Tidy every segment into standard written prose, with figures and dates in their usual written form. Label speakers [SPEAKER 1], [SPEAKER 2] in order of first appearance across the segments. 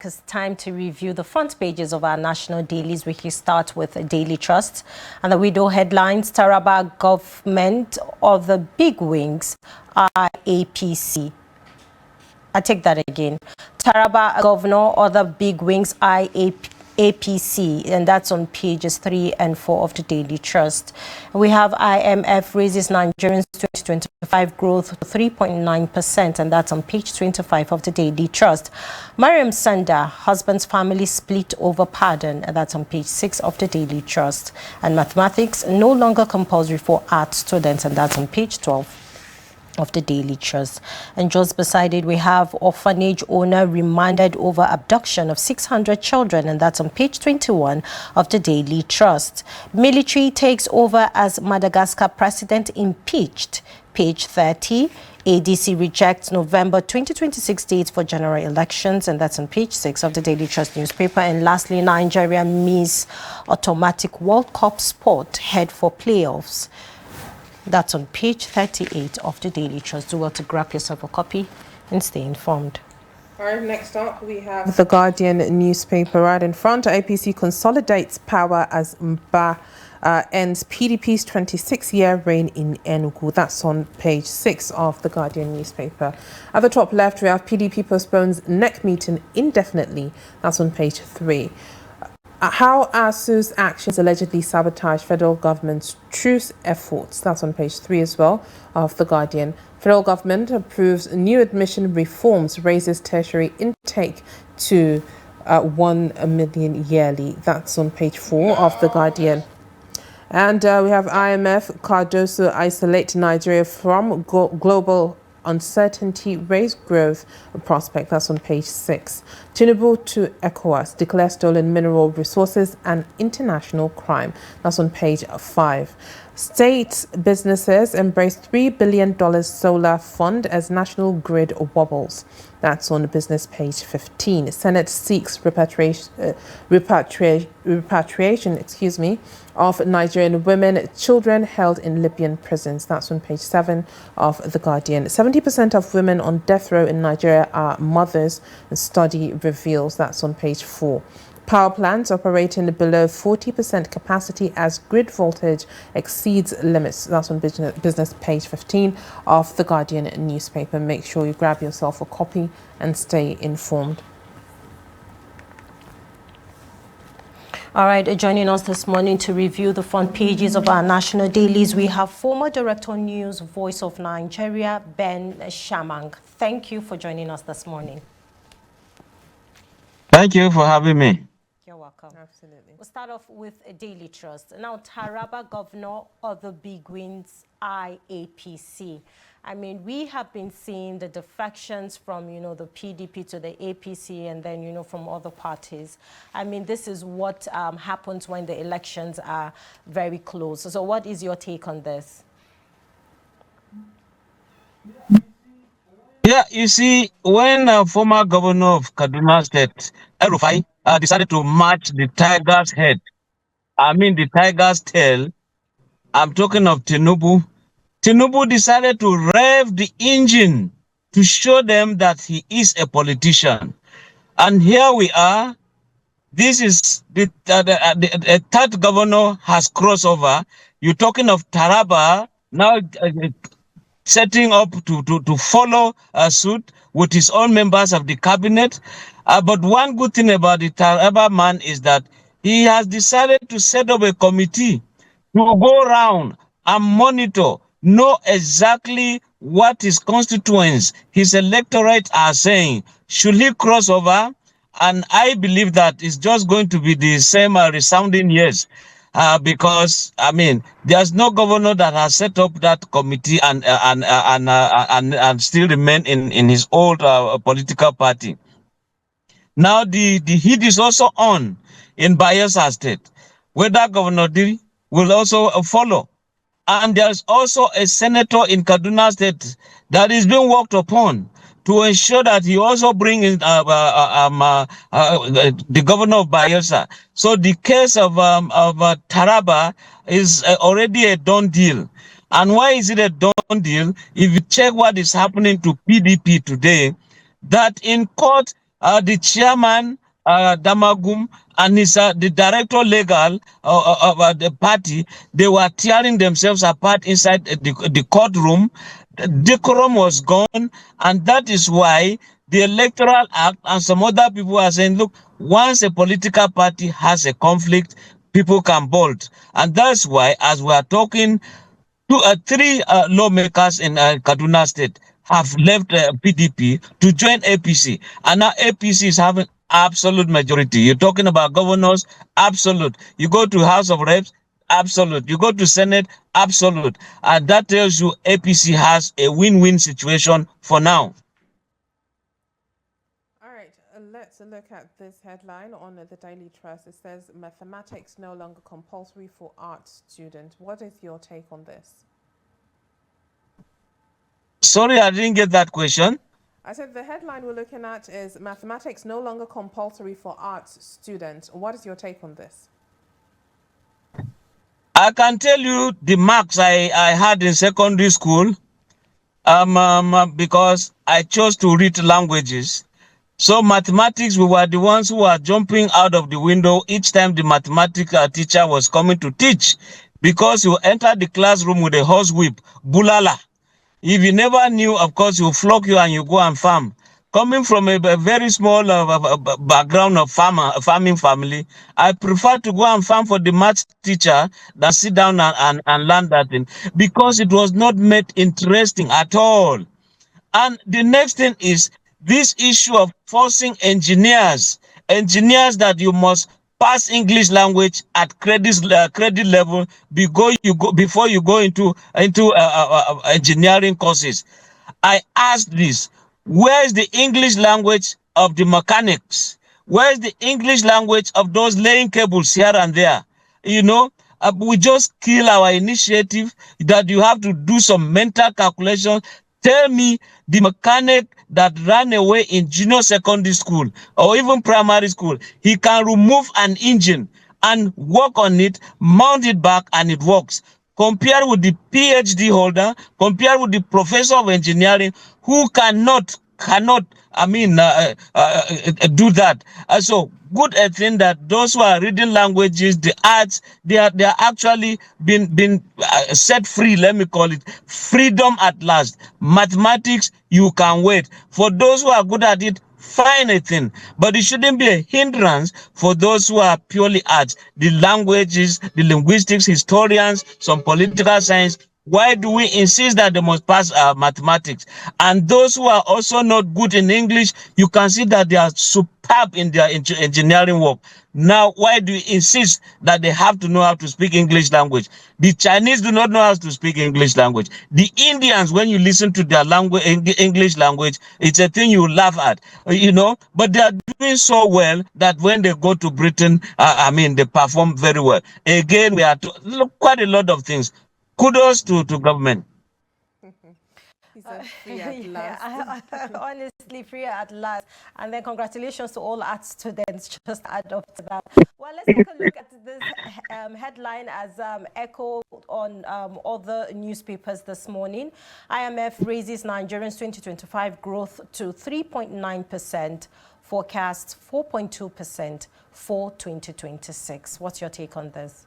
[SPEAKER 1] It's time to review the front pages of our national dailies. We can start with a Daily Trust. And the widow headlines: Taraba government of the bigwigs are APC. I take that again. Taraba governor or the bigwigs are APC, and that's on pages 3 and 4 of the Daily Trust. We have IMF raises Nigerians 2025 growth to 3.9%, and that's on page 25 of the Daily Trust. Mariam Sanda, husband's family split over pardon, and that's on page 6 of the Daily Trust. And mathematics no longer compulsory for art students, and that's on page 12 of the Daily Trust. And just beside it, we have orphanage owner remanded over abduction of 600 children, and that's on page 21 of the Daily Trust. Military takes over as Madagascar president impeached, page 30. ADC rejects November 2026 date for general elections, and that's on page 6 of the Daily Trust newspaper. And lastly, Nigeria Miss Automatic World Cup sport head for playoffs. That's on page 38 of the Daily Trust. Do well to grab yourself a copy and stay informed.
[SPEAKER 2] All right, next up we have the Guardian newspaper right in front. APC consolidates power as Mba ends PDP's 26-year reign in Enugu. That's on page 6 of the Guardian newspaper. At the top left, we have PDP postpones NEC meeting indefinitely. That's on page 3. How ASU's actions allegedly sabotage federal government's truce efforts. That's on page 3 as well of The Guardian. Federal government approves new admission reforms, raises tertiary intake to 1 million yearly. That's on page 4 of The Guardian. And we have IMF, Cardoso isolate Nigeria from global uncertainty, raise growth prospect. That's on page 6. Tinubu to ECOWAS, declare stolen mineral resources an international crime. That's on page 5. State businesses embrace $3 billion solar fund as national grid wobbles. That's on the business page 15. Senate seeks repatriation of Nigerian women, children held in Libyan prisons. That's on page 7 of The Guardian. 70% of women on death row in Nigeria are mothers, a study reveals. That's on page 4. Power plants operating below 40% capacity as grid voltage exceeds limits. That's on business page 15 of The Guardian newspaper. Make sure you grab yourself a copy and stay informed.
[SPEAKER 1] All right, joining us this morning to review the front pages of our national dailies, we have former Director News, Voice of Nigeria, Ben Shamang. Thank you for joining us this morning.
[SPEAKER 3] Thank you for having me.
[SPEAKER 1] You're welcome. Absolutely. We'll start off with a Daily Trust. Now, Taraba governor of the bigwigs IAPC. I mean, we have been seeing the defections from, the PDP to the APC and then, from other parties. I mean, this is what happens when the elections are very close. So what is your take on this?
[SPEAKER 3] Yeah, you see, when former governor of Kaduna State, El-Rufai, decided to match the tiger's head, the tiger's tail, I'm talking of Tinubu. Tinubu decided to rev the engine to show them that he is a politician. And here we are. This is the third governor has crossover. You're talking of Taraba now setting up to follow suit with his own members of the cabinet. But one good thing about the Taraba man is that he has decided to set up a committee to go around and monitor, know exactly what his constituents, his electorate are saying. Should he cross over? And I believe that it's just going to be the same resounding yes. Because there's no governor that has set up that committee and still remain in his old political party. Now the heat is also on in Bayelsa State, whether Governor Diri will also follow. And there's also a senator in Kaduna State that is being worked upon to ensure that he also brings in the governor of Bayelsa. So the case of Taraba is already a done deal. And why is it a done deal? If you check what is happening to PDP today, that in court, the chairman, Damagum, and the director legal of the party, they were tearing themselves apart inside the courtroom. The decorum was gone, and that is why the Electoral Act and some other people are saying, look, once a political party has a conflict, people can bolt. And that's why, as we are talking, three lawmakers in Kaduna State have left PDP to join APC, and now APC is having absolute majority. You're talking about governors, absolute. You go to House of Reps, absolute. You go to Senate, absolute. And that tells you APC has a win-win situation for now.
[SPEAKER 2] All right, let's look at this headline on the Daily Trust. It says mathematics no longer compulsory for art students. What is your take on this?
[SPEAKER 3] Sorry, I didn't get that question.
[SPEAKER 2] I said the headline we're looking at is mathematics no longer compulsory for arts students. What is your take on this?
[SPEAKER 3] I can tell you the marks I had in secondary school because I chose to read languages. So mathematics, we were the ones who were jumping out of the window each time the mathematics teacher was coming to teach, because you enter the classroom with a horsewhip, bulala. If you never knew, of course, you flog you and you go and farm. Coming from a very small background of farming family, I prefer to go and farm for the math teacher than sit down and learn that thing, because it was not made interesting at all. And the next thing is this issue of forcing engineers that you must pass English language at credit level before you go into engineering courses. I asked this: where is the English language of the mechanics? Where is the English language of those laying cables here and there? You know, we just kill our initiative that you have to do some mental calculation. Tell me the mechanic that ran away in junior secondary school or even primary school, he can remove an engine and work on it, mount it back, and it works. Compare with the PhD holder, compare with the professor of engineering who cannot do that. So good thing that those who are reading languages, the arts, they are actually been set free. Let me call it freedom at last. Mathematics, you can wait. For those who are good at it, fine a thing, but it shouldn't be a hindrance for those who are purely arts, the languages, the linguistics, historians, some political science. Why do we insist that they must pass mathematics? And those who are also not good in English, you can see that they are superb in their engineering work. Now, why do you insist that they have to know how to speak English language? The Chinese do not know how to speak English language. The Indians, when you listen to their language, English language, it's a thing you laugh at, but they are doing so well that when they go to Britain, they perform very well. Again, we are quite a lot of things. Kudos to government.
[SPEAKER 2] Free at last.
[SPEAKER 1] Honestly, free at last. And then congratulations to all art students. Just add up to that. Well, let's take a look at this headline as echoed on other newspapers this morning. IMF raises Nigerians' 2025 growth to 3.9%, forecasts 4.2% for 2026. What's your take on this?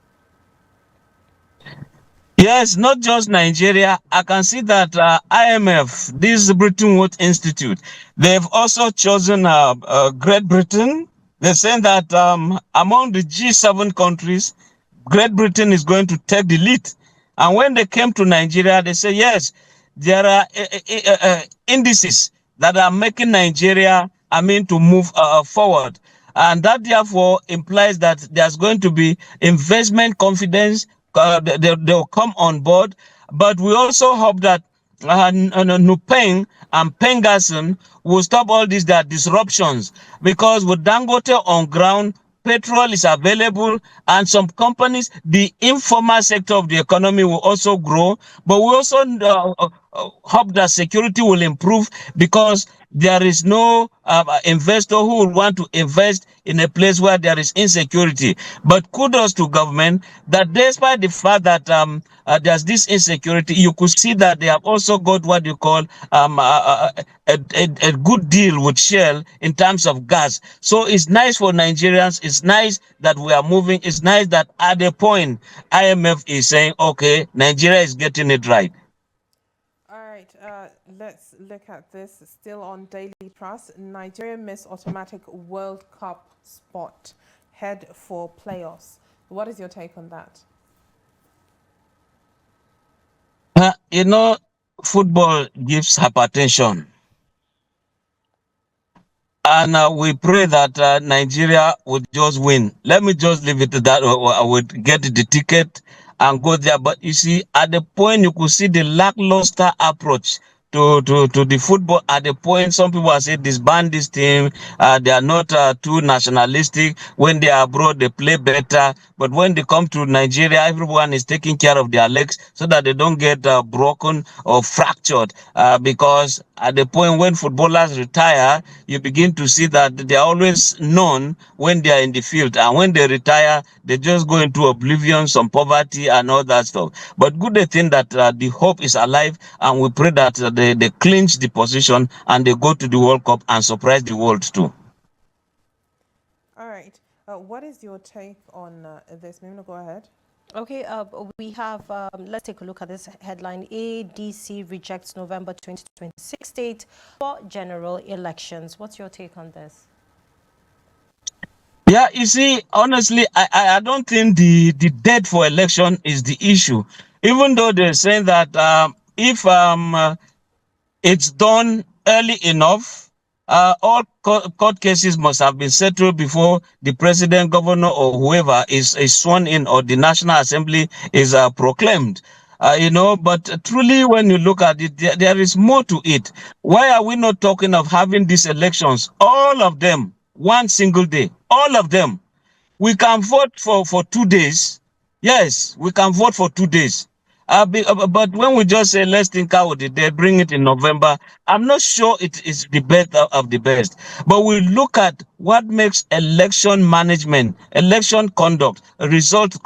[SPEAKER 3] Yes, not just Nigeria. I can see that IMF, this Bretton Woods Institute, they've also chosen Great Britain. They're saying that among the G7 countries, Great Britain is going to take the lead. And when they came to Nigeria, they say, yes, there are indices that are making Nigeria, to move forward. And that therefore implies that there's going to be investment confidence. They'll come on board. But we also hope that Nupeng and Pengason will stop all these disruptions, because with Dangote on ground, petrol is available, and some companies, the informal sector of the economy will also grow. But we also hope that security will improve, because there is no investor who will want to invest in a place where there is insecurity. But kudos to government that despite the fact that there's this insecurity, you could see that they have also got what you call a good deal with Shell in terms of gas. So it's nice for Nigerians. It's nice that we are moving. It's nice that at the point IMF is saying, okay, Nigeria is getting it right.
[SPEAKER 2] All right, let's look at this. Still on Daily Trust. Nigeria missed automatic World Cup spot, head for playoffs. What is your take on that?
[SPEAKER 3] You know, football gives hypertension. And we pray that Nigeria would just win. Let me just leave it to that. I would get the ticket and go there. But you see, at the point you could see the lackluster approach to the football. At the point, some people are saying disband this team. They are not too nationalistic. When they are abroad, they play better. But when they come to Nigeria, everyone is taking care of their legs so that they don't get broken or fractured. Because at the point when footballers retire, you begin to see that they are always known when they are in the field. And when they retire, they just go into oblivion, some poverty and all that stuff. But good thing that the hope is alive, and we pray that they clinch the position and they go to the World Cup and surprise the world too.
[SPEAKER 2] All right. What is your take on this? Mimina, go ahead.
[SPEAKER 1] Okay, we have, let's take a look at this headline. ADC rejects November 2026 date for general elections. What's your take on this?
[SPEAKER 3] Yeah, you see, honestly, I don't think the date for election is the issue. Even though they're saying that if it's done early enough, all court cases must have been settled before the president, governor, or whoever is sworn in, or the National Assembly is proclaimed. But truly, when you look at it, there is more to it. Why are we not talking of having these elections, all of them, one single day, all of them? We can vote for 2 days. Yes, we can vote for 2 days. But when we just say let's think out it, they bring it in November. I'm not sure it is the best of the best. But we look at what makes election management, election conduct, result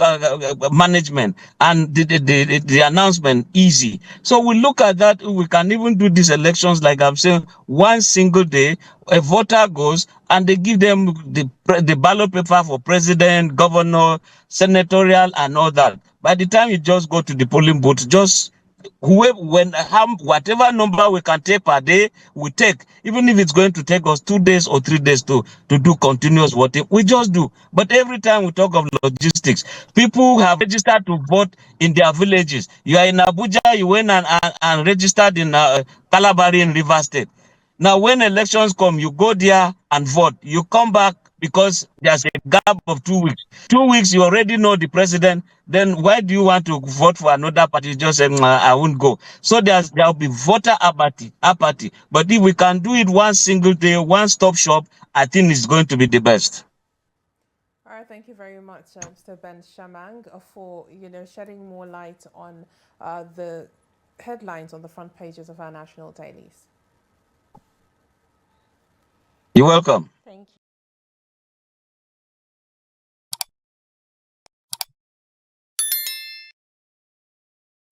[SPEAKER 3] management, and the announcement easy. So we look at that. We can even do these elections, like I'm saying, one single day. A voter goes and they give them the ballot paper for president, governor, senatorial, and all that. By the time you just go to the polling booth, just whatever number we can take per day, we take. Even if it's going to take us 2 days or 3 days to do continuous voting, we just do. But every time we talk of logistics, people have registered to vote in their villages. You are in Abuja, you went and registered in Calabari in Rivers State. Now, when elections come, you go there and vote. You come back because there's a gap of 2 weeks. 2 weeks, you already know the president. Then why do you want to vote for another party? Just say, I won't go. So there'll be voter apathy. But if we can do it one single day, one stop shop, I think it's going to be the best.
[SPEAKER 2] All right, thank you very much, Mr. Ben Shamang, for shedding more light on the headlines on the front pages of our national dailies.
[SPEAKER 3] You're welcome.